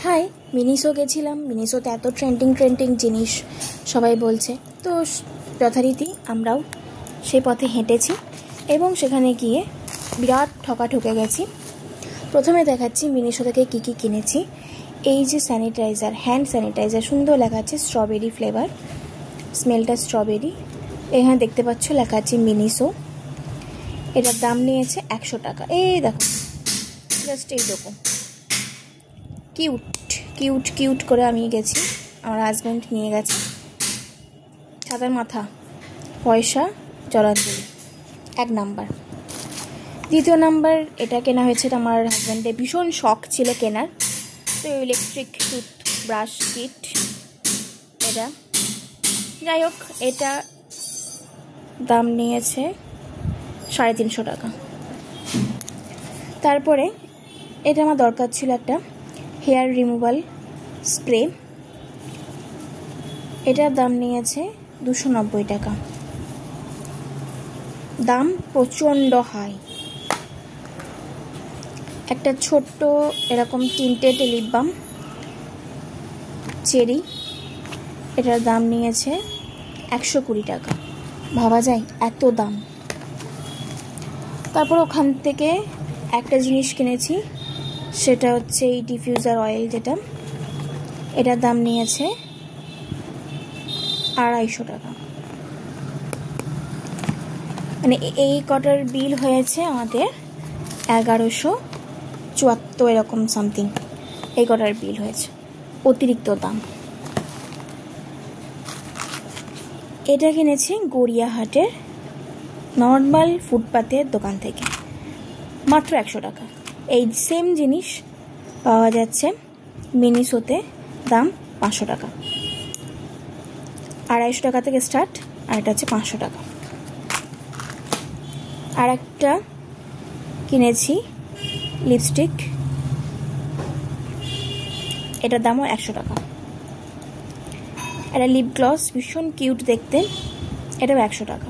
High, Miniso গেছিলাম। মিনিসোতে এত trending জিনিস সবাই বলছে, তো যথারীতি আমরাও সেই পথে হেঁটেছি এবং সেখানে গিয়ে বিরাট ঠকে গেছি। প্রথমে দেখাচ্ছি মিনিসো থেকে কী কী কিনেছি। এই যে স্যানিটাইজার, হ্যান্ড স্যানিটাইজার, সুন্দর লেখা আছে স্ট্রবেরি ফ্লেভার, স্মেলটা স্ট্রবেরি। এখানে দেখতে পাচ্ছ লেখা আছে মিনিসো। এটার দাম নিয়েছে 100 টাকা। এই দেখো, জাস্ট এইরকম কিউট করে আমি গেছি, আমার হাজব্যান্ড নিয়ে গেছে। ছাতার মাথা, পয়সা, জলাঞ্জলি, 1 নাম্বার। দ্বিতীয় নাম্বার, এটা কেনা হয়েছে, আমার হাজব্যান্ডের ভীষণ শখ ছিল কেনার, তো ইলেকট্রিক টুথব্রাশ কিট এটা। যাই হোক, এটা দাম নিয়েছে 350 টাকা। তারপরে এটা আমার দরকার ছিল একটা হেয়ার রিমুভাল স্প্রে, এটার দাম নিয়েছে 290 টাকা। দাম প্রচণ্ড হাই। একটা ছোট্ট এরকম টিন্টেড লিপ বাম চেরি, এটার দাম নিয়েছে 120 টাকা। ভাবা যায় এত দাম। তারপর ওখান থেকে একটা জিনিস কিনেছি, সেটা হচ্ছে এই ডিফিউজার অয়েল, যেটা এটার দাম নিয়েছে 250 টাকা। মানে এই কটার বিল হয়েছে আমাদের 1174 এরকম সামথিং, এই কটার বিল হয়েছে, অতিরিক্ত দাম। এটা কিনেছি গড়িয়াহাটের নর্মাল ফুটপাতের দোকান থেকে, মাত্র 100 টাকা। এই সেম জিনিস পাওয়া যাচ্ছে মিনিসোতে, দাম 500 টাকা। 250 টাকা থেকে স্টার্ট, আর এটা হচ্ছে 500 টাকা। আর একটা কিনেছি লিপস্টিক, এটার দামও 100 টাকা। এটা লিপ গ্লস, ভীষণ কিউট দেখতে, এটাও 100 টাকা।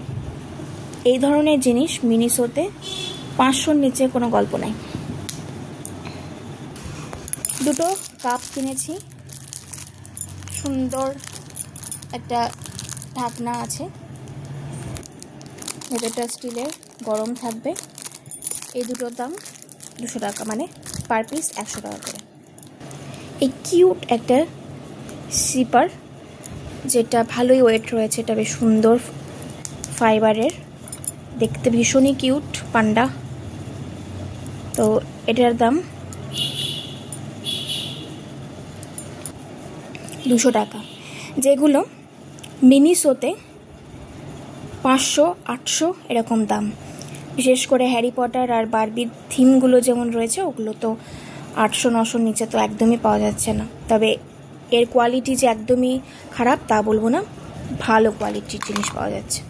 এই ধরনের জিনিস মিনিসোতে 500-র নিচে কোনো গল্প নাই। দুটো কাপ কিনেছি, সুন্দর একটা ঢাকনা আছে, ভেতরটা স্টিলের, গরম থাকবে। এই দুটোর দাম 200 টাকা, মানে পার পিস 100 টাকা করে। এই কিউট একটা সিপার, যেটা ভালোই ওয়েট রয়েছে, এটা বেশ সুন্দর ফাইবারের, দেখতে ভীষণই কিউট, পান্ডা। তো এটার দাম 200 টাকা। যেগুলো মিনিসোতে 500-800 এরকম দাম। বিশেষ করে হ্যারি পটার আর বারবির থিমগুলো যেমন রয়েছে, ওগুলো তো 800-900-র নিচে তো একদমই পাওয়া যাচ্ছে না। তবে এর কোয়ালিটি যে একদমই খারাপ তা বলবো না, ভালো কোয়ালিটির জিনিস পাওয়া যাচ্ছে।